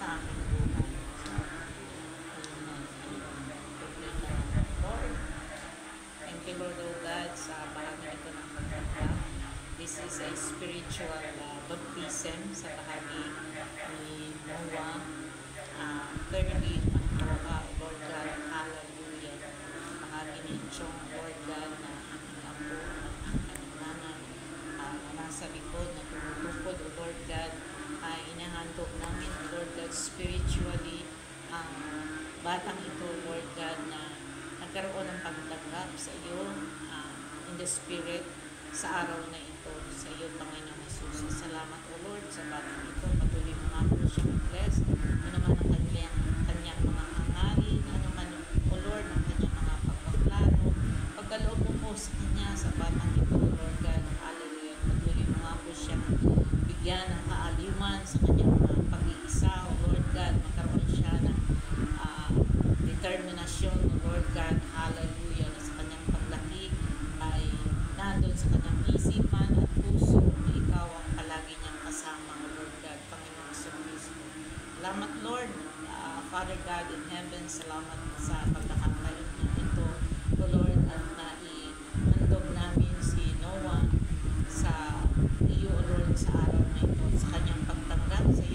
sa aming buhay. Lord, thank you, Lord, O God, sa bahagi ito ng pagtanggap. This is a spiritual baptism sa bahagi ni Noah. Thirdly, Lord God, hallelujah. Bahagi ni Chong, Lord God, na aking apo at ang kanyang nanay na nasa likod na tumutukod, O Lord God, ay inahandog namin, O Lord God, spiritually ang batang ito, Lord God, na nagkaroon ng pagtanggap sa iyo in the spirit sa araw na ito, sa iyo, Panginoon Jesus. Salamat, O Lord, sa batang ito. Patuloy mo nga po siyang bless. Ano man ang kanyang mga hangarin, ano man, O Lord, ang kanyang mga pagpaplano. Pagkaloob mo po sa kanya, sa batang ito, Lord God, hallelujah. Patuloy mo nga po siyang bigyan ng kaaliwan sa kanyang pag-iisa, O Lord God. Magkaroon siya ng determinasyon, O Lord God, hallelujah, na sa kanyang paglaki ay nandun sa kanyang isipan at puso na ikaw ang palagi niyang kasama, O Lord God, Panginoon Kristo. Salamat, Lord, Father God in heaven, salamat sa pagkakataon niya ito, O Lord, at naihandog namin si Noah sa iyo, O Lord, sa araw na ito, sa kanyang pagtanggap sa iyo,